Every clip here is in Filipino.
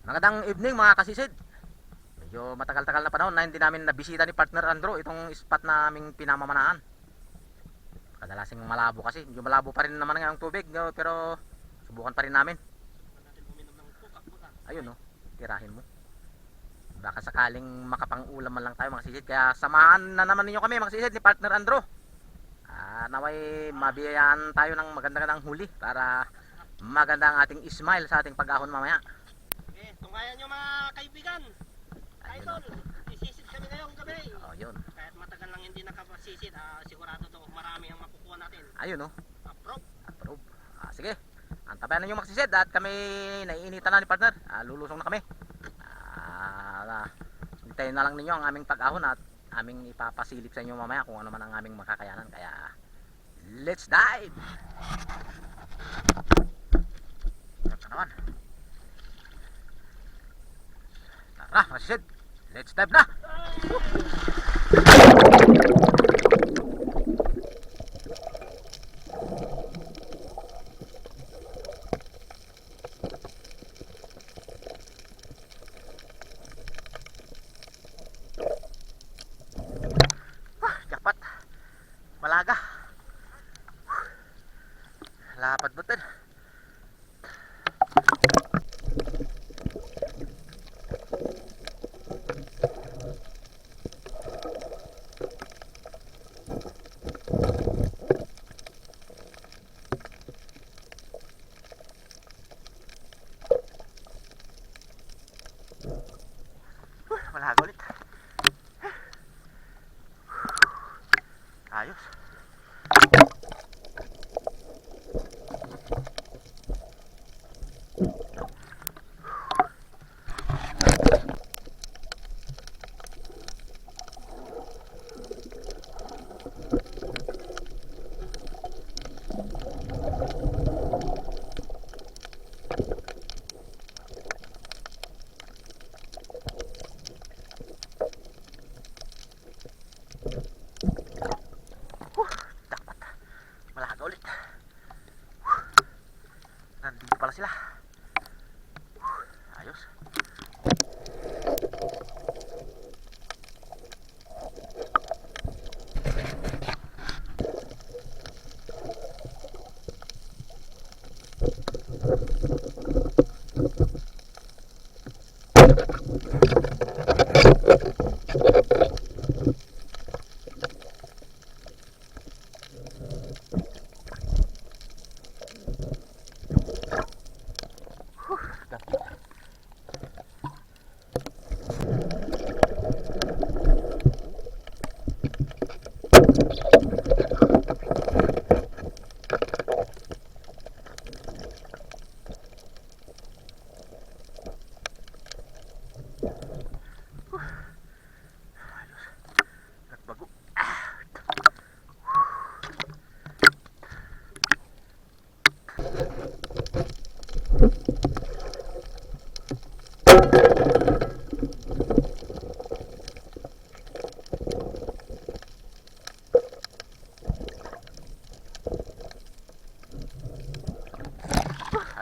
Magandang evening mga kasisid. Medyo matagal-tagal na panahon na hindi namin nabisita ni partner Andrew itong spot na aming pinamamanaan. Kadalasing malabo kasi, medyo malabo pa rin naman ang tubig, pero subukan pa rin namin. Ayun, no, tirahin mo. Baka sakaling makapang-ulam man lang tayo mga kasisid. Kaya samahan na naman ninyo kami mga kasisid ni partner Andrew. Naway mabiyayaan tayo ng magandang huli para maganda ang ating smile sa ating pag-ahon mamaya. Tungayan nyo mga kaibigan, idol, isisid kami ngayong gabi. Oh, yun. Kahit matagal lang hindi nakapasisid, sigurado to marami ang makukuha natin. Ayun, no. Approve. Approve. Sige, antabayan ninyo maksisid at kami naiinitan na ni partner. Lulusong na kami. Hintayin na lang ninyo ang aming pag-ahon at aming ipapasilip sa inyo mamaya kung ano man ang aming makakayanan. Kaya let's dive. Ito naman. Tara, maksisid, let's dive na. Jackpot. Malaga. Lapad butin. Malaga ulit. Ayos. Malaga ulit. Nandito pala sila. Ayos. Nagbago.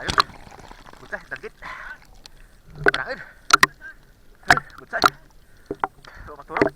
Ayos. Butsay, dagit. Berangin. Butsay. Turun.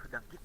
Dagit.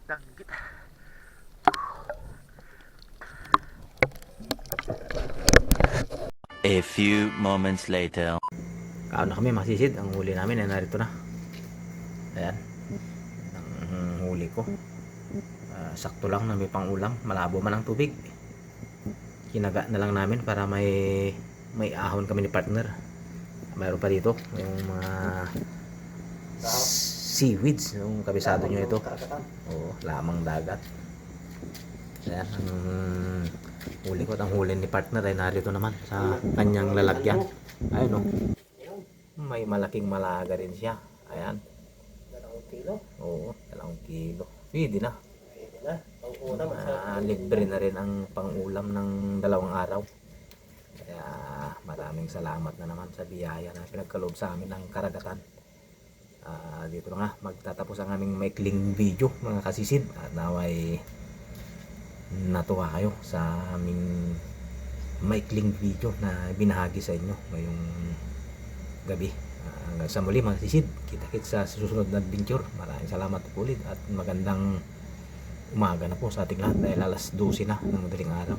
Danggit. A few moments later. Kaon na kami mga sisid. Ang huli namin ay narito na. Ayan. Ang huli ko. Sakto lang na may pang ulam. Malabo man ang tubig. Kinaga na lang namin para may ahon kami ni partner. Mayroon pa dito yung mga seaweeds. Yung kabisado nyo ito. Oo, lamang dagat. Ayan. Ang huli ko at ang huli ni partner ay narito naman sa kanyang lalagyan. Ayun o. May malaking malaga rin siya. Ayan. 2 kilo. Oo, 2 kilo. Pwede na. Pwede na. Pang-ulam at sa Libre na rin ang pangulam ng 2 araw. Kaya maraming salamat na naman sa biyaya na pinagkaloob sa amin ng karagatan. Dito na nga magtatapos ang aming maikling video mga kasisid. At naway natuwa kayo sa aming maikling video na binahagi sa inyo ngayong gabi. Hanggang sa muli mga sisid, kita-kits sa susunod na adventure. Maraming salamat po ulit at magandang umaga na po sa ating lahat dahil alas 12 na ng madaling araw.